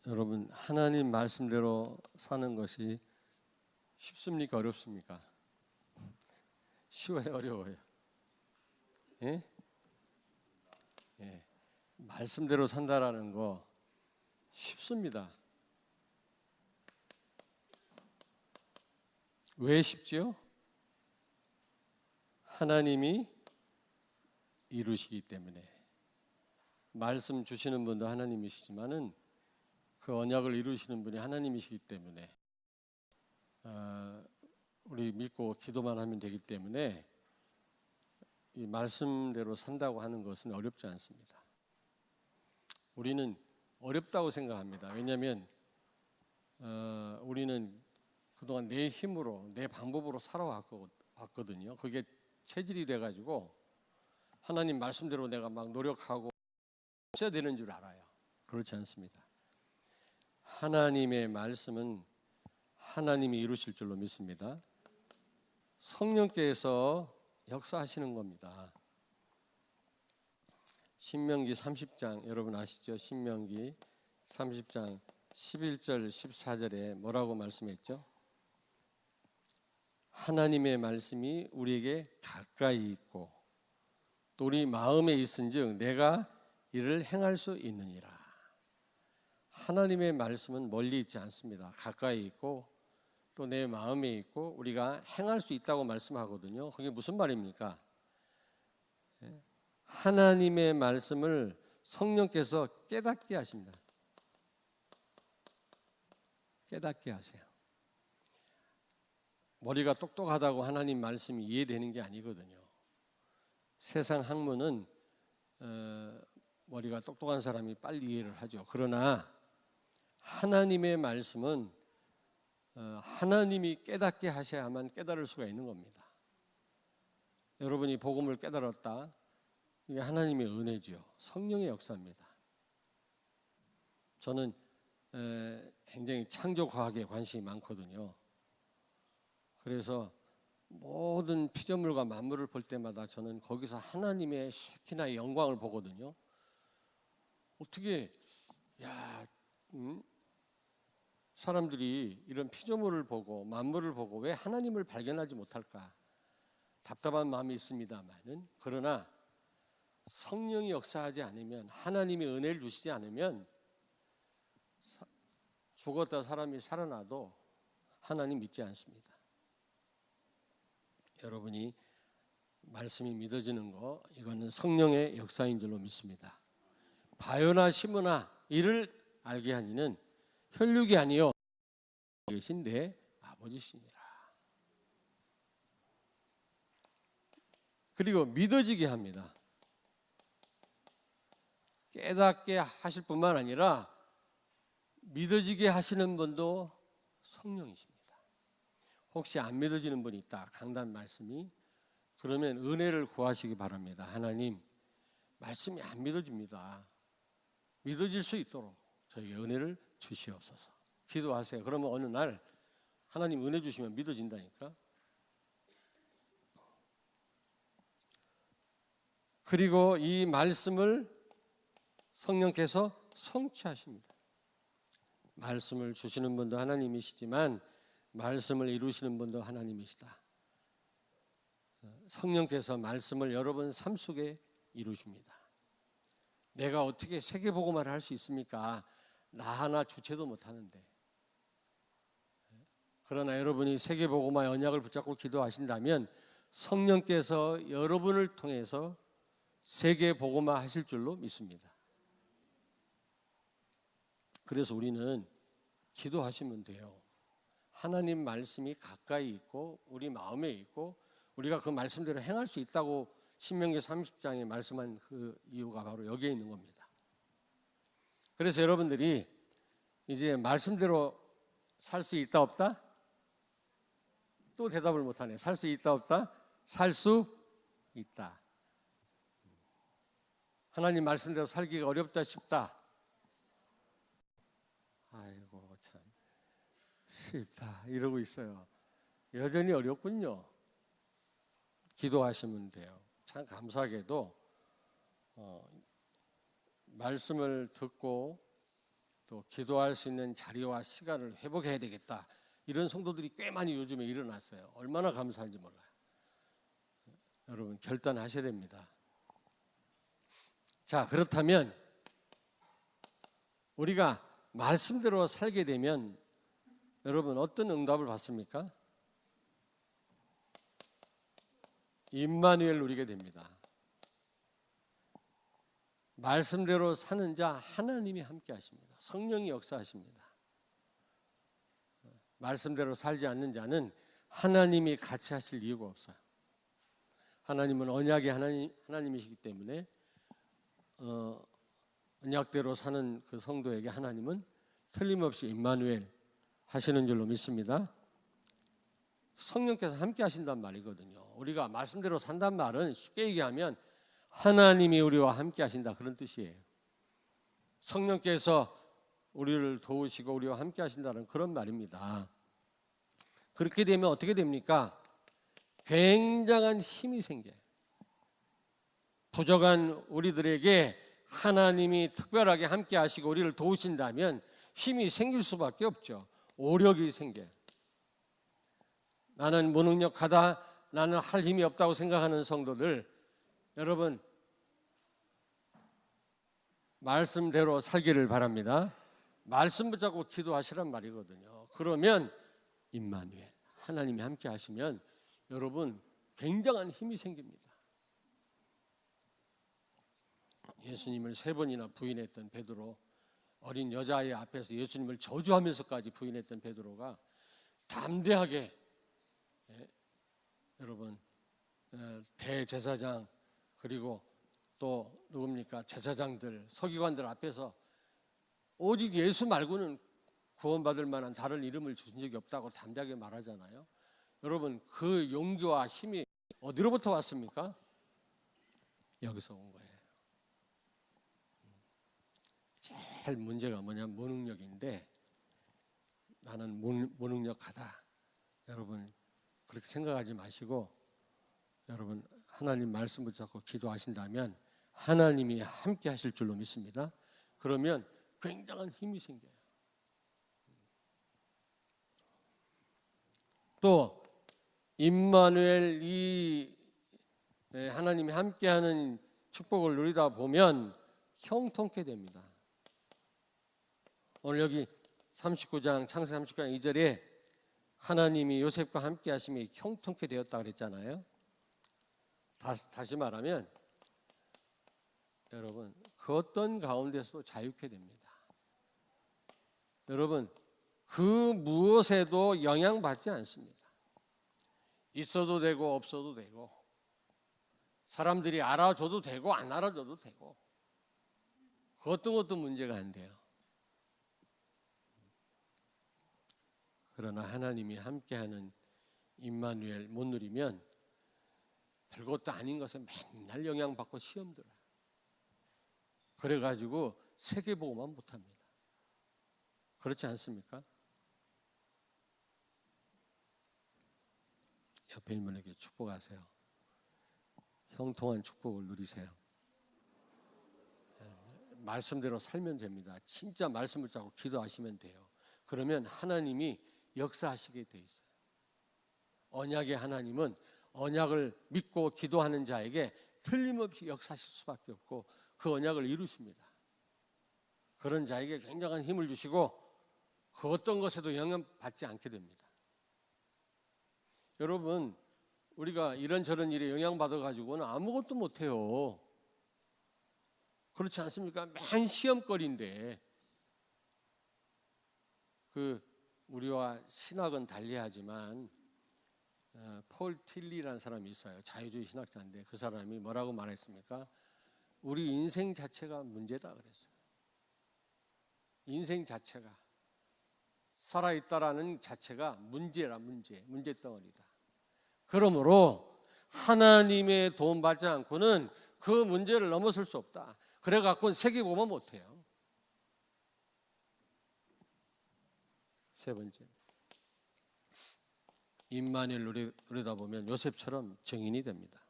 여러분, 하나님 말씀대로 사는 것이 쉽습니까? 어렵습니까? 쉬워요? 어려워요? 예? 예. 말씀대로 산다라는 거 쉽습니다. 왜 쉽지요? 하나님이 이루시기 때문에. 말씀 주시는 분도 하나님이시지만은 그 언약을 이루시는 분이 하나님이시기 때문에 우리 믿고 기도만 하면 되기 때문에 이 말씀대로 산다고 하는 것은 어렵지 않습니다. 우리는 어렵다고 생각합니다. 왜냐하면 우리는 그동안 내 힘으로 내 방법으로 살아왔거든요. 그게 체질이 돼가지고 하나님 말씀대로 내가 막 노력하고 해야 되는 줄 알아요. 그렇지 않습니다. 하나님의 말씀은 하나님이 이루실 줄로 믿습니다. 성령께서 역사하시는 겁니다. 신명기 30장 여러분 아시죠? 신명기 30장 11절 14절에 뭐라고 말씀했죠? 하나님의 말씀이 우리에게 가까이 있고 또 우리 마음에 있은즉 내가 이를 행할 수 있느니라. 하나님의 말씀은 멀리 있지 않습니다. 가까이 있고 또 내 마음에 있고 우리가 행할 수 있다고 말씀하거든요. 그게 무슨 말입니까? 하나님의 말씀을 성령께서 깨닫게 하십니다. 깨닫게 하세요. 머리가 똑똑하다고 하나님 말씀이 이해되는 게 아니거든요. 세상 학문은 머리가 똑똑한 사람이 빨리 이해를 하죠. 그러나 하나님의 말씀은 하나님이 깨닫게 하셔야만 깨달을 수가 있는 겁니다. 여러분이 복음을 깨달았다. 이게 하나님의 은혜지요. 성령의 역사입니다. 저는 굉장히 창조과학에 관심이 많거든요. 그래서 모든 피조물과 만물을 볼 때마다 저는 거기서 하나님의 쉐키나의 영광을 보거든요. 어떻게 사람들이 이런 피조물을 보고 만물을 보고 왜 하나님을 발견하지 못할까? 답답한 마음이 있습니다만은 그러나 성령이 역사하지 않으면 하나님이 은혜를 주시지 않으면 죽었다 사람이 살아나도 하나님 믿지 않습니다. 여러분이 말씀이 믿어지는 거 이거는 성령의 역사인 줄로 믿습니다. 바요나 시므나 이를 알게 하니는 혈육이 아니요 계신 내 아버지시니라. 그리고 믿어지게 합니다. 깨닫게 하실 뿐만 아니라 믿어지게 하시는 분도 성령이십니다. 혹시 안 믿어지는 분이 있다. 강단 말씀이. 그러면 은혜를 구하시기 바랍니다. 하나님, 말씀이 안 믿어집니다. 믿어질 수 있도록 저에게 은혜를 주시옵소서. 기도하세요. 그러면 어느 날 하나님 은혜 주시면 믿어진다니까. 그리고 이 말씀을 성령께서 성취하십니다. 말씀을 주시는 분도 하나님이시지만 말씀을 이루시는 분도 하나님이시다. 성령께서 말씀을 여러분 삶 속에 이루십니다. 내가 어떻게 세계복음화를 할 수 있습니까? 나 하나 주체도 못하는데. 그러나 여러분이 세계복음화의 언약을 붙잡고 기도하신다면 성령께서 여러분을 통해서 세계복음화 하실 줄로 믿습니다. 그래서 우리는 기도하시면 돼요. 하나님 말씀이 가까이 있고 우리 마음에 있고 우리가 그 말씀대로 행할 수 있다고 신명기 30장에 말씀한 그 이유가 바로 여기에 있는 겁니다. 그래서 여러분들이 이제 말씀대로 살 수 있다 없다? 또 대답을 못하네. 살 수 있다 없다? 살 수 있다. 하나님 말씀대로 살기가 어렵다 쉽다? 아이고 참 쉽다 이러고 있어요. 여전히 어렵군요. 기도하시면 돼요. 참 감사하게도 말씀을 듣고 또 기도할 수 있는 자리와 시간을 회복해야 되겠다. 이런 성도들이 꽤 많이 요즘에 일어났어요. 얼마나 감사한지 몰라요. 여러분 결단하셔야 됩니다. 자, 그렇다면 우리가 말씀대로 살게 되면 여러분 어떤 응답을 받습니까? 임마누엘 누리게 됩니다. 말씀대로 사는 자 하나님이 함께 하십니다. 성령이 역사하십니다. 말씀대로 살지 않는 자는 하나님이 같이 하실 이유가 없어요. 하나님은 언약의 하나님이시기 때문에 언약대로 사는 그 성도에게 하나님은 틀림없이 임마누엘 하시는 줄로 믿습니다. 성령께서 함께 하신단 말이거든요. 우리가 말씀대로 산단 말은 쉽게 얘기하면 하나님이 우리와 함께 하신다, 그런 뜻이에요. 성령께서 우리를 도우시고 우리와 함께 하신다는 그런 말입니다. 그렇게 되면 어떻게 됩니까? 굉장한 힘이 생겨요. 부족한 우리들에게 하나님이 특별하게 함께 하시고 우리를 도우신다면 힘이 생길 수밖에 없죠. 오력이 생겨요. 나는 무능력하다, 나는 할 힘이 없다고 생각하는 성도들, 여러분 말씀대로 살기를 바랍니다. 말씀 붙잡고 기도하시란 말이거든요. 그러면 임마누엘 하나님이 함께 하시면 여러분 굉장한 힘이 생깁니다. 예수님을 3번이나 부인했던 베드로, 어린 여자아이 앞에서 예수님을 저주하면서까지 부인했던 베드로가 담대하게 여러분 대제사장 그리고 또 누굽니까? 제사장들, 서기관들 앞에서 오직 예수 말고는 구원받을 만한 다른 이름을 주신 적이 없다고 담대하게 말하잖아요. 여러분 그 용기와 힘이 어디로부터 왔습니까? 여기서 온 거예요. 제일 문제가 뭐냐면 무능력인데, 나는 무능력하다. 여러분 그렇게 생각하지 마시고 여러분 하나님 말씀 붙잡고 기도하신다면 하나님이 함께 하실 줄로 믿습니다. 그러면 굉장한 힘이 생겨요. 또 임마누엘, 이 하나님이 함께하는 축복을 누리다 보면 형통케 됩니다. 오늘 여기 39장 창세기 39장 2절에 하나님이 요셉과 함께 하심이 형통케 되었다 그랬잖아요. 다시 말하면 여러분 그 어떤 가운데서도 자유케 됩니다. 여러분 그 무엇에도 영향받지 않습니다. 있어도 되고 없어도 되고, 사람들이 알아줘도 되고 안 알아줘도 되고, 그 어떤 것도 문제가 안 돼요. 그러나 하나님이 함께하는 임마누엘 못 누리면 별것도 아닌 것에 맨날 영향받고 시험 들어요. 그래가지고 세계보고만 못합니다. 그렇지 않습니까? 옆에 있는 분에게 축복하세요. 형통한 축복을 누리세요. 말씀대로 살면 됩니다. 진짜 말씀을 잡고 기도하시면 돼요. 그러면 하나님이 역사하시게 돼 있어요. 언약의 하나님은 언약을 믿고 기도하는 자에게 틀림없이 역사하실 수밖에 없고 그 언약을 이루십니다. 그런 자에게 굉장한 힘을 주시고 그 어떤 것에도 영향받지 않게 됩니다. 여러분 우리가 이런저런 일에 영향받아가지고는 아무것도 못해요. 그렇지 않습니까? 맨 시험거리인데. 우리와 신학은 달리하지만 폴 틸리라는 사람이 있어요. 자유주의 신학자인데 그 사람이 뭐라고 말했습니까? 우리 인생 자체가 문제다 그랬어요. 인생 자체가, 살아있다라는 자체가 문제라, 문제덩어리다. 그러므로 하나님의 도움 받지 않고는 그 문제를 넘어설 수 없다. 그래갖고는 세계보고만 못해요. 세 번째, 임마누엘 누리다 보면 요셉처럼 증인이 됩니다.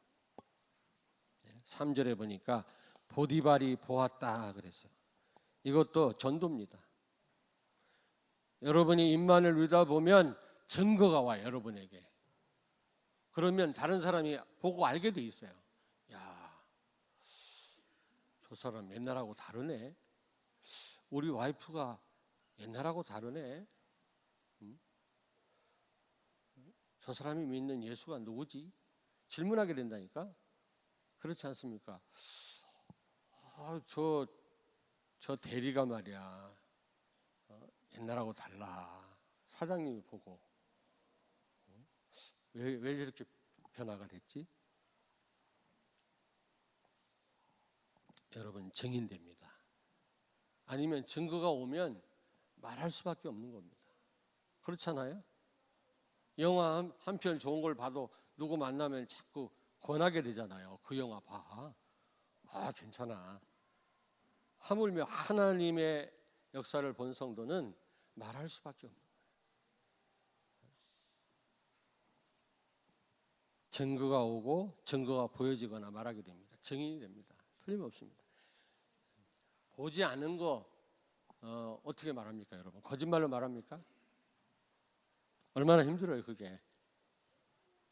3절에 보니까 보디발이 보았다 그랬어요. 이것도 전도입니다. 여러분이 입만을 누리다 보면 증거가 와요, 여러분에게. 그러면 다른 사람이 보고 알게 돼 있어요. 야, 저 사람 옛날하고 다르네. 우리 와이프가 옛날하고 다르네. 저 사람이 믿는 예수가 누구지? 질문하게 된다니까. 그렇지 않습니까? 저 대리가 말이야, 옛날하고 달라. 사장님이 보고 왜 저렇게 변화가 됐지? 여러분, 증인됩니다. 아니면 증거가 오면 말할 수밖에 없는 겁니다. 그렇잖아요? 영화 한 편 좋은 걸 봐도 누구 만나면 자꾸 권하게 되잖아요. 그 영화 봐. 아, 괜찮아. 하물며 하나님의 역사를 본 성도는 말할 수밖에 없는 거예요. 증거가 오고 증거가 보여지거나 말하게 됩니다. 증인이 됩니다. 틀림없습니다. 보지 않은 거 어떻게 말합니까, 여러분? 거짓말로 말합니까? 얼마나 힘들어요, 그게.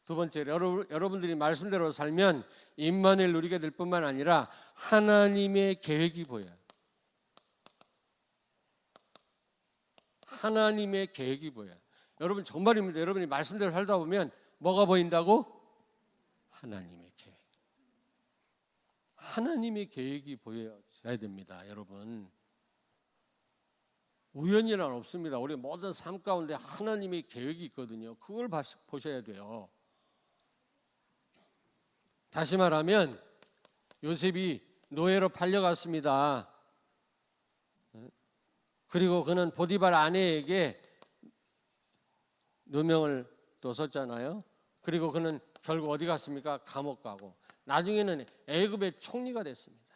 두 번째, 여러분들이 말씀대로 살면 임마누엘 누리게 될 뿐만 아니라 하나님의 계획이 보여요. 하나님의 계획이 보여요. 여러분, 정말입니다. 여러분이 말씀대로 살다 보면 뭐가 보인다고? 하나님의 계획. 하나님의 계획이 보여야 됩니다, 여러분. 우연이란 없습니다. 우리 모든 삶 가운데 하나님의 계획이 있거든요. 그걸 보셔야 돼요. 다시 말하면 요셉이 노예로 팔려갔습니다. 그리고 그는 보디발 아내에게 누명을 또 썼잖아요. 그리고 그는 결국 어디 갔습니까? 감옥 가고 나중에는 애굽의 총리가 됐습니다.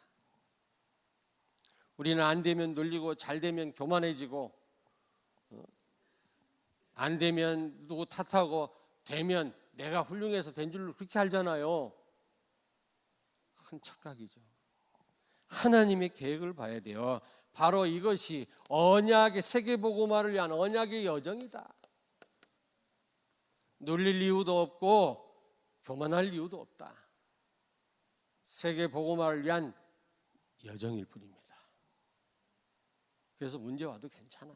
우리는 안 되면 눌리고 잘 되면 교만해지고 안 되면 누구 탓하고 되면 내가 훌륭해서 된 줄로 그렇게 알잖아요. 큰 착각이죠. 하나님의 계획을 봐야 돼요. 바로 이것이 언약의 세계복음화를 위한 언약의 여정이다. 눌릴 이유도 없고 교만할 이유도 없다. 세계복음화를 위한 여정일 뿐입니다. 그래서 문제 와도 괜찮아요.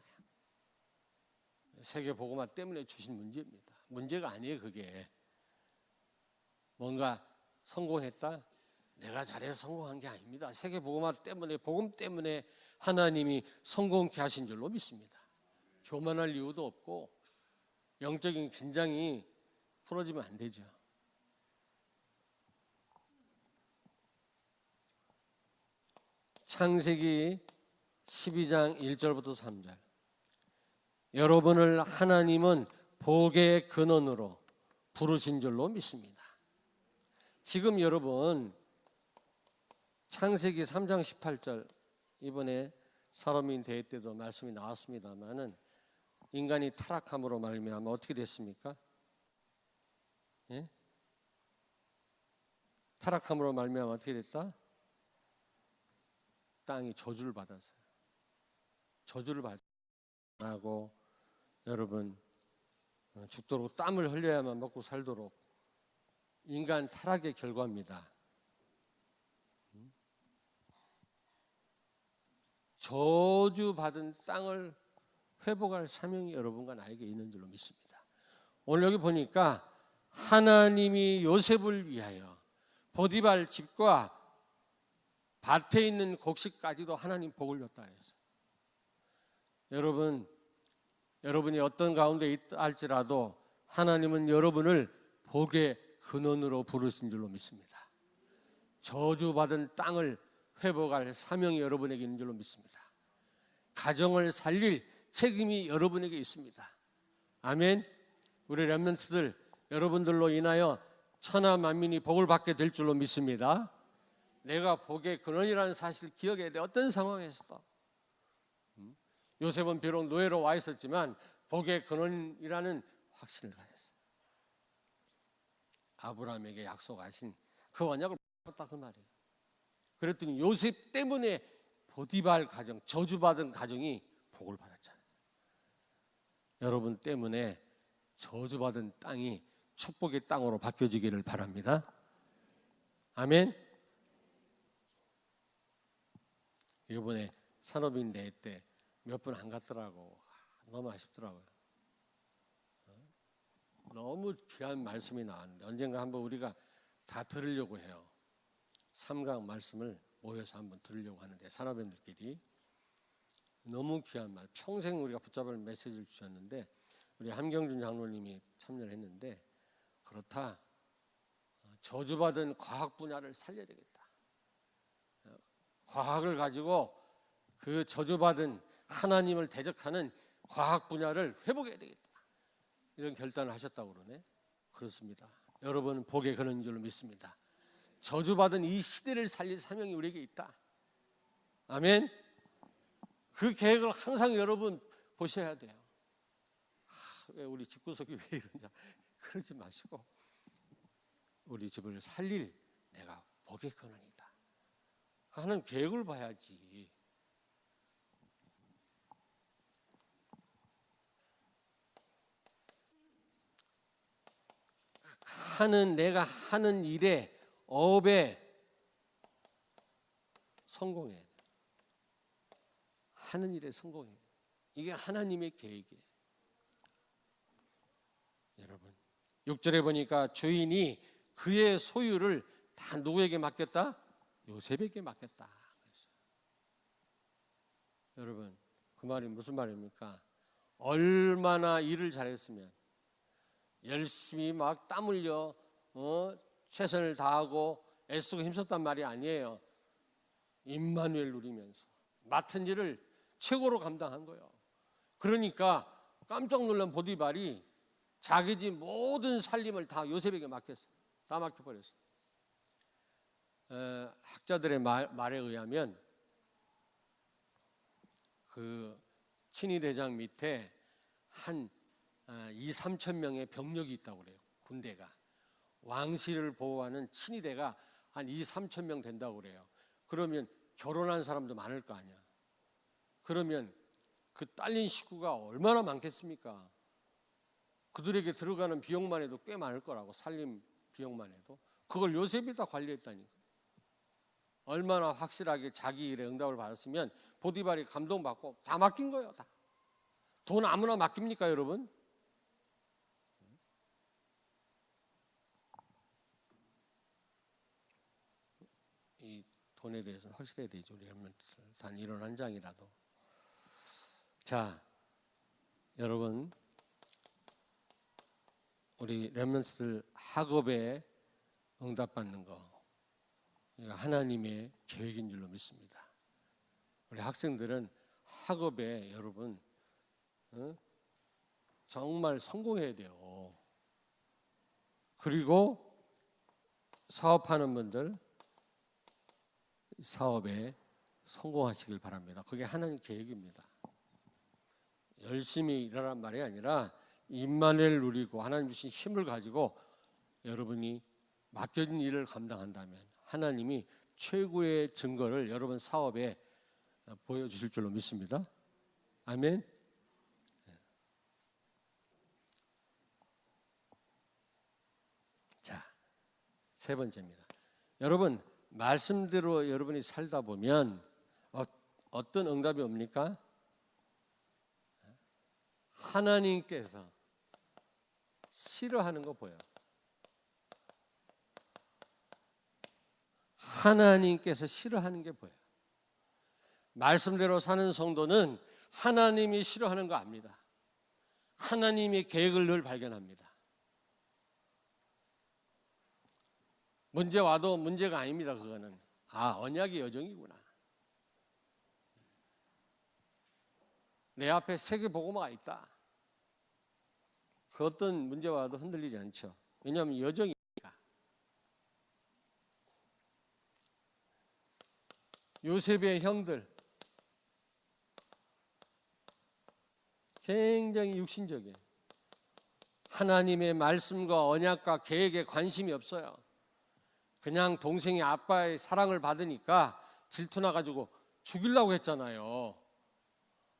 세계복음화 때문에 주신 문제입니다. 문제가 아니에요, 그게. 뭔가 성공했다? 내가 잘해서 성공한 게 아닙니다. 세계복음화 때문에, 복음 때문에 하나님이 성공케 하신 줄로 믿습니다. 교만할 이유도 없고 영적인 긴장이 풀어지면 안 되죠. 창세기 12장 1절부터 3절. 여러분을 하나님은 복의 근원으로 부르신 줄로 믿습니다. 지금 여러분 창세기 3장 18절, 이번에 사로민 대회 때도 말씀이 나왔습니다마는 인간이 타락함으로 말미암아 어떻게 됐습니까? 예? 타락함으로 말미암아 어떻게 됐다? 땅이 저주를 받았어요. 저주를 받고 여러분 죽도록 땀을 흘려야만 먹고 살도록 인간 타락의 결과입니다. 저주받은 땅을 회복할 사명이 여러분과 나에게 있는 줄로 믿습니다. 오늘 여기 보니까 하나님이 요셉을 위하여 보디발 집과 밭에 있는 곡식까지도 하나님 복을 줬다 해서 여러분이 어떤 가운데 있다 할지라도 하나님은 여러분을 복의 근원으로 부르신 줄로 믿습니다. 저주받은 땅을 회복할 사명이 여러분에게 있는 줄로 믿습니다. 가정을 살릴 책임이 여러분에게 있습니다. 아멘. 우리 렘넌트들 여러분들로 인하여 천하 만민이 복을 받게 될 줄로 믿습니다. 내가 복의 근원이라는 사실을 기억해야 돼. 어떤 상황에서도. 요셉은 비록 노예로 와 있었지만 복의 근원이라는 확신을 가졌어요. 아브라함에게 약속하신 그 언약을 받았다 그 말이에요. 그랬더니 요셉 때문에 보디발 가정, 저주받은 가정이 복을 받았잖아요. 여러분 때문에 저주받은 땅이 축복의 땅으로 바뀌어지기를 바랍니다. 아멘. 이번에 산업인 대회 때 몇 분 안 갔더라고. 너무 아쉽더라고요. 너무 귀한 말씀이 나왔는데 언젠가 한번 우리가 다 들으려고 해요. 3강 말씀을 모여서 한번 들으려고 하는데 산업인들끼리 너무 귀한 말, 평생 우리가 붙잡을 메시지를 주셨는데 우리 함경준 장로님이 참여를 했는데 그렇다. 저주받은 과학 분야를 살려야 되겠다. 과학을 가지고 그 저주받은 하나님을 대적하는 과학 분야를 회복해야 되겠다. 이런 결단을 하셨다고 그러네. 그렇습니다. 여러분 복에 거는 줄로 믿습니다. 저주받은 이 시대를 살릴 사명이 우리에게 있다. 아멘. 그 계획을 항상 여러분 보셔야 돼요. 왜 우리 집구석이 왜 이러냐 그러지 마시고 우리 집을 살릴 내가 복에 거는이다 하는 계획을 봐야지. 내가 하는 일에 업에 성공해. 하는 일에 성공해. 이게 하나님의 계획이에요. 여러분 6절에 보니까 주인이 그의 소유를 다 누구에게 맡겼다? 요셉에게 맡겼다. 여러분 그 말이 무슨 말입니까? 얼마나 일을 잘했으면 열심히 막 땀 흘려 최선을 다하고 애쓰고 힘썼단 말이 아니에요. 임마누엘 누리면서 맡은 일을 최고로 감당한 거예요. 그러니까 깜짝 놀란 보디발이 자기 집 모든 살림을 다 요셉에게 맡겼어요. 다 맡겨버렸어요. 학자들의 말에 의하면 그 친위대장 밑에 한 2~3천 명의 병력이 있다고 그래요. 군대가 왕실을 보호하는 친위대가 한 2~3천 명 된다고 그래요. 그러면 결혼한 사람도 많을 거 아니야. 그러면 그 딸린 식구가 얼마나 많겠습니까? 그들에게 들어가는 비용만 해도 꽤 많을 거라고. 살림 비용만 해도. 그걸 요셉이 다 관리했다니까. 얼마나 확실하게 자기 일에 응답을 받았으면 보디발이 감동받고 다 맡긴 거예요. 다. 돈 아무나 맡깁니까 여러분? 이 돈에 대해서는 확실해야 되죠. 우리 단 1원 한 장이라도. 자, 여러분 우리 렘넌트들 학업에 응답받는 거 이거 하나님의 계획인 줄로 믿습니다. 우리 학생들은 학업에 여러분 정말 성공해야 돼요. 그리고 사업하는 분들 사업에 성공하시길 바랍니다. 그게 하나님 계획입니다. 열심히 일하란 말이 아니라 임마누엘 누리고 하나님 주신 힘을 가지고 여러분이 맡겨진 일을 감당한다면 하나님이 최고의 증거를 여러분 사업에 보여주실 줄로 믿습니다. 아멘. 자, 세 번째입니다. 여러분 말씀대로 여러분이 살다 보면 어떤 응답이 옵니까? 하나님께서 싫어하는 거 보여요. 하나님께서 싫어하는 게 보여요. 말씀대로 사는 성도는 하나님이 싫어하는 거 압니다. 하나님의 계획을 늘 발견합니다. 문제 와도 문제가 아닙니다. 그거는 언약의 여정이구나. 내 앞에 세계복음화가 있다. 그 어떤 문제와 와도 흔들리지 않죠. 왜냐하면 여정이니까. 요셉의 형들 굉장히 육신적이에요. 하나님의 말씀과 언약과 계획에 관심이 없어요. 그냥 동생이 아빠의 사랑을 받으니까 질투나가지고 죽이려고 했잖아요.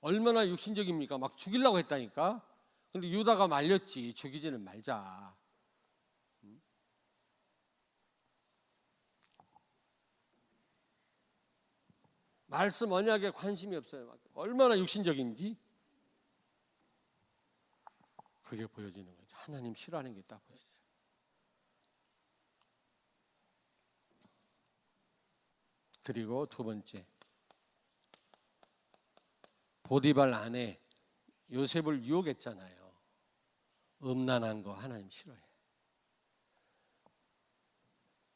얼마나 육신적입니까? 막 죽이려고 했다니까. 근데 유다가 말렸지. 죽이지는 말자. 말씀 언약에 관심이 없어요. 얼마나 육신적인지 그게 보여지는 거죠. 하나님 싫어하는 게 딱 보여져요. 그리고 두 번째, 보디발 아내 요셉을 유혹했잖아요. 음란한 거 하나님 싫어해.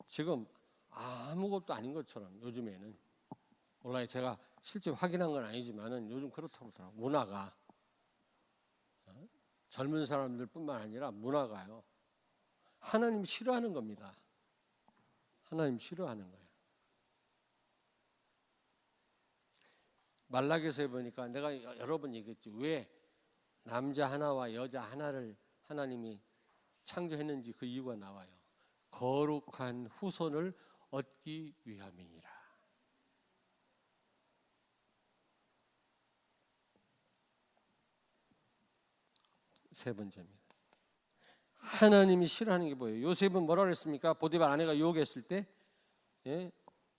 지금 아무것도 아닌 것처럼 요즘에는, 몰라요. 제가 실제 확인한 건 아니지만은 요즘 그렇다고 하더라고요. 문화가 젊은 사람들뿐만 아니라 문화가요. 하나님 싫어하는 겁니다. 하나님 싫어하는 거예요. 말라기서에 보니까 내가 여러 번 얘기했지. 왜 남자 하나와 여자 하나를 하나님이 창조했는지 그 이유가 나와요. 거룩한 후손을 얻기 위함이니라. 세 번째입니다. 하나님이 싫어하는 게 뭐예요? 요셉은 뭐라 그랬습니까? 보디발 아내가 유혹했을 때,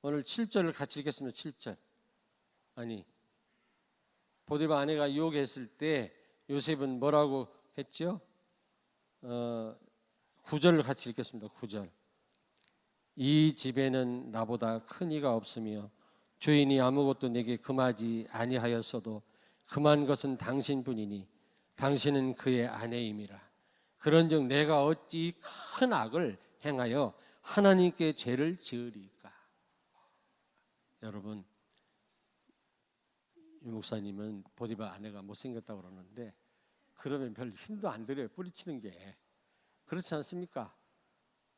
오늘 7절을 같이 읽겠습니다. 7절. 보디발 아내가 유혹했을 때 요셉은 뭐라고 했죠? 9절을 같이 읽겠습니다. 9절. 이 집에는 나보다 큰 이가 없으며 주인이 아무것도 내게 금하지 아니하였어도 금한 것은 당신뿐이니 당신은 그의 아내임이라. 그런즉 내가 어찌 큰 악을 행하여 하나님께 죄를 지으리까. 여러분, 유 목사님은 보디발 아내가 못생겼다고 그러는데 그러면 별 힘도 안 들여요. 뿌리치는 게. 그렇지 않습니까?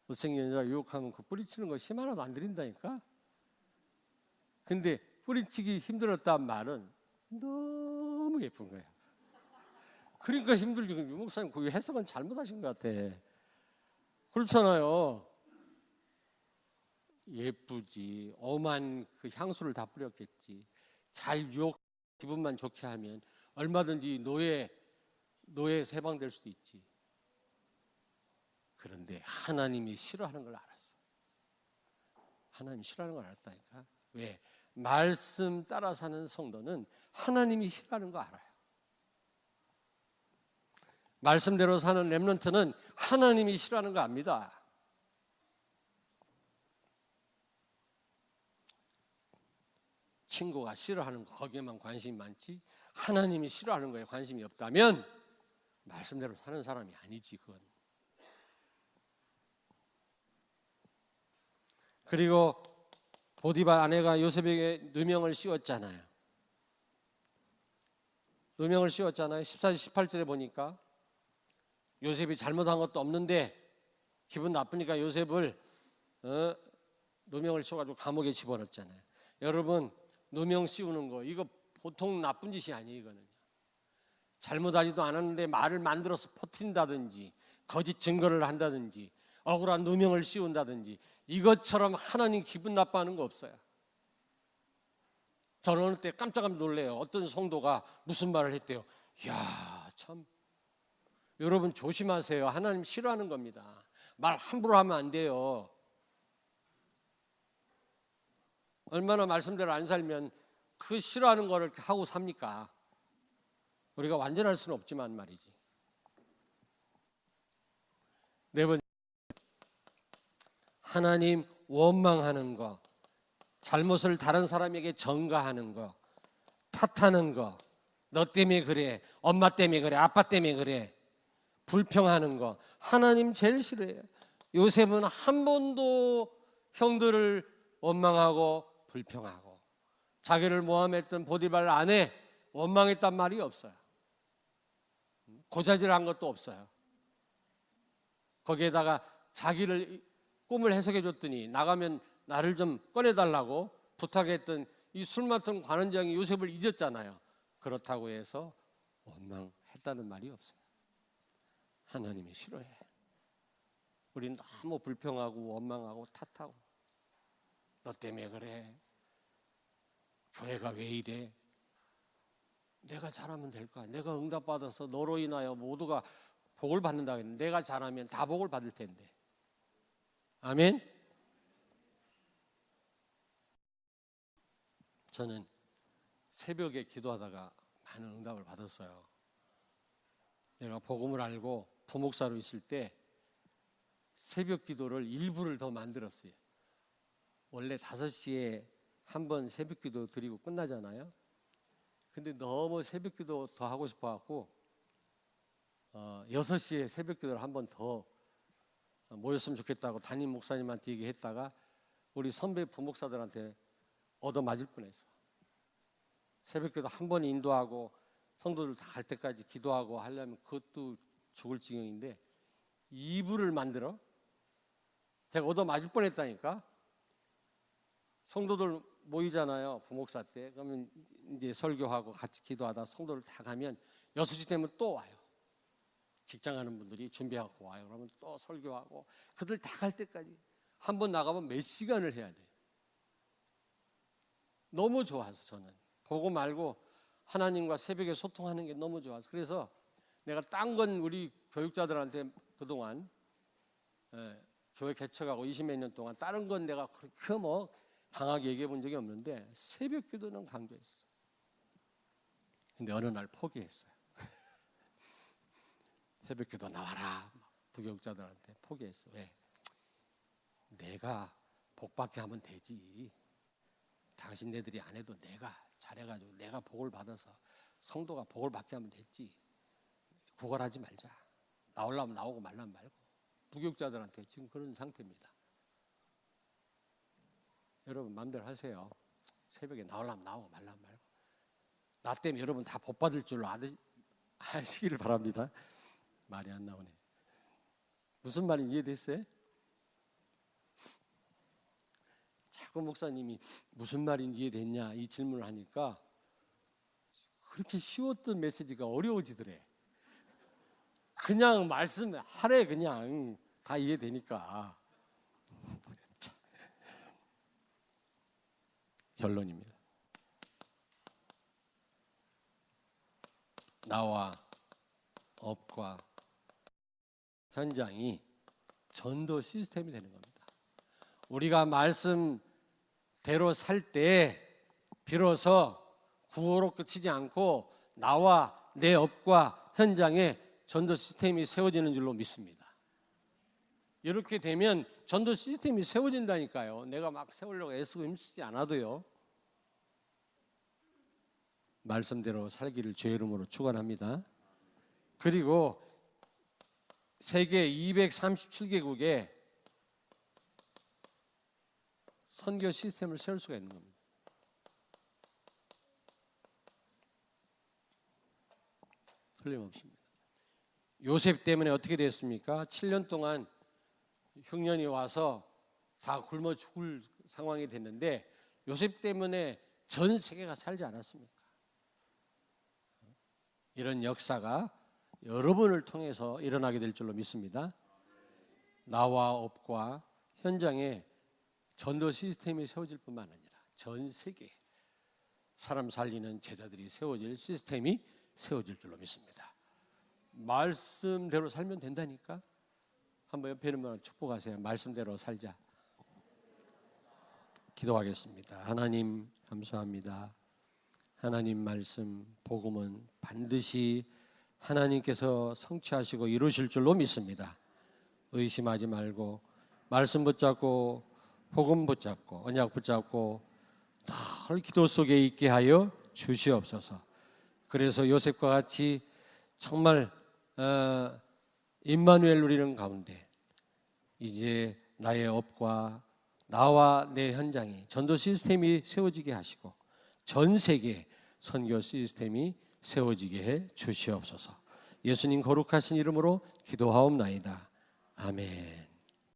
못생긴 여자 유혹하면 그 뿌리치는 거 힘 하나도 안 들인다니까. 근데 뿌리치기 힘들었다는 말은 너무 예쁜 거예요. 그러니까 힘들지. 유 목사님 그 해석은 잘못하신 것 같아. 그렇잖아요. 예쁘지. 엄한 그 향수를 다 뿌렸겠지. 잘 유혹, 기분만 좋게 하면 얼마든지 노예에서 해방될 수도 있지. 그런데 하나님이 싫어하는 걸 알았어. 하나님이 싫어하는 걸 알았다니까. 왜? 말씀 따라 사는 성도는 하나님이 싫어하는 거 알아요. 말씀대로 사는 렘넌트는 하나님이 싫어하는 거 압니다. 친구가 싫어하는 거 거기에만 관심이 많지 하나님이 싫어하는 거에 관심이 없다면 말씀대로 사는 사람이 아니지 그건. 그리고 보디발 아내가 요셉에게 누명을 씌웠잖아요. 누명을 씌웠잖아요. 14절 18절에 보니까 요셉이 잘못한 것도 없는데 기분 나쁘니까 요셉을 누명을 씌워가지고 감옥에 집어넣었잖아요. 여러분, 누명 씌우는 거 이거 보통 나쁜 짓이 아니에요. 이거는 잘못하지도 않았는데 말을 만들어서 퍼뜨린다든지 거짓 증거를 한다든지 억울한 누명을 씌운다든지 이것처럼 하나님 기분 나빠하는 거 없어요. 저는 어느 때 깜짝 놀래요. 어떤 성도가 무슨 말을 했대요. 이야 참, 여러분 조심하세요. 하나님 싫어하는 겁니다. 말 함부로 하면 안 돼요. 얼마나 말씀대로 안 살면 그 싫어하는 거를 하고 삽니까? 우리가 완전할 수는 없지만 말이지. 네 번째, 하나님 원망하는 거, 잘못을 다른 사람에게 전가하는 거, 탓하는 거, 너 때문에 그래, 엄마 때문에 그래, 아빠 때문에 그래, 불평하는 거 하나님 제일 싫어해요. 요셉은 한 번도 형들을 원망하고 불평하고 자기를 모함했던 보디발 아내 원망했단 말이 없어요. 고자질한 것도 없어요. 거기에다가 자기를 꿈을 해석해 줬더니 나가면 나를 좀 꺼내달라고 부탁했던 이 술 맡은 관원장이 요셉을 잊었잖아요. 그렇다고 해서 원망했다는 말이 없어요. 하나님이 싫어해. 우린 너무 불평하고 원망하고 탓하고 너 때문에 그래, 교회가 왜 이래, 내가 잘하면 될 거야. 내가 응답받아서 너로 인하여 모두가 복을 받는다고 했는데 내가 잘하면 다 복을 받을 텐데. 아멘. 저는 새벽에 기도하다가 많은 응답을 받았어요. 내가 복음을 알고 부목사로 있을 때 새벽 기도를 일부를 더 만들었어요. 원래 5시에 한 번 새벽 기도 드리고 끝나잖아요. 근데 너무 새벽 기도 더 하고 싶어 갖고 6시에 새벽 기도를 한 번 더 모였으면 좋겠다고 담임 목사님한테 얘기했다가 우리 선배 부목사들한테 얻어맞을 뻔했어. 새벽 기도 한 번 인도하고 성도들 다 갈 때까지 기도하고 하려면 그것도 죽을 지경인데 2부를 만들어? 제가 얻어맞을 뻔했다니까. 성도들 모이잖아요, 부목사 때. 그러면 이제 설교하고 같이 기도하다 성도들 다 가면 6시 되면 또 와요. 직장 가는 분들이 준비하고 와요. 그러면 또 설교하고 그들 다 갈 때까지 한 번 나가면 몇 시간을 해야 돼요. 너무 좋아서 저는 보고 말고 하나님과 새벽에 소통하는 게 너무 좋아서 그래서 내가 딴 건 우리 교육자들한테 그동안 교회 개척하고 20몇 년 동안 다른 건 내가 그렇게 뭐 강하게 얘기해 본 적이 없는데 새벽 기도는 강조했어. 근데 어느 날 포기했어요. 새벽 기도 나와라. 부교육자들한테 포기했어. 왜? 내가 복받게 하면 되지. 당신네들이 안 해도 내가 잘해가지고 내가 복을 받아서 성도가 복을 받게 하면 됐지. 구걸하지 말자. 나오려면 나오고 말라면 말고. 부교육자들한테 지금 그런 상태입니다. 여러분 마음대로 하세요. 새벽에 나오려면 나오고 말라면 말고. 나 때문에 여러분 다 복 받을 줄로 아시기를 바랍니다. 말이 안 나오네. 무슨 말인지 이해됐어요? 자꾸 목사님이 무슨 말인지 이해됐냐 이 질문을 하니까 그렇게 쉬웠던 메시지가 어려워지더래. 그냥 말씀하래. 그냥 다 이해되니까. 결론입니다. 나와 업과 현장이 전도 시스템이 되는 겁니다. 우리가 말씀대로 살 때 비로소 구호로 끝이지 않고 나와 내 업과 현장에 전도 시스템이 세워지는 줄로 믿습니다. 이렇게 되면 전도 시스템이 세워진다니까요. 내가 막 세우려고 애쓰고 힘쓰지 않아도요. 말씀대로 살기를 주의 이름으로 축원합니다. 그리고 세계 237개국에 선교 시스템을 세울 수가 있는 겁니다. 틀림없습니다. 요셉 때문에 어떻게 됐습니까? 7년 동안 흉년이 와서 다 굶어 죽을 상황이 됐는데 요셉 때문에 전 세계가 살지 않았습니까? 이런 역사가 여러분을 통해서 일어나게 될 줄로 믿습니다. 나와 업과 현장에 전도 시스템이 세워질 뿐만 아니라 전 세계 사람 살리는 제자들이 세워질 시스템이 세워질 줄로 믿습니다. 말씀대로 살면 된다니까. 한번 옆에 있는 분을 축복하세요. 말씀대로 살자. 기도하겠습니다. 하나님 감사합니다. 하나님 말씀 복음은 반드시 하나님께서 성취하시고 이루실 줄로 믿습니다. 의심하지 말고 말씀 붙잡고 복음 붙잡고 언약 붙잡고 늘 기도 속에 있게 하여 주시옵소서. 그래서 요셉과 같이 정말 임마누엘 누리는 가운데 이제 나의 업과 나와 내 현장에 전도 시스템이 세워지게 하시고 전 세계 선교 시스템이 세워지게 해 주시옵소서. 예수님 거룩하신 이름으로 기도하옵나이다. 아멘.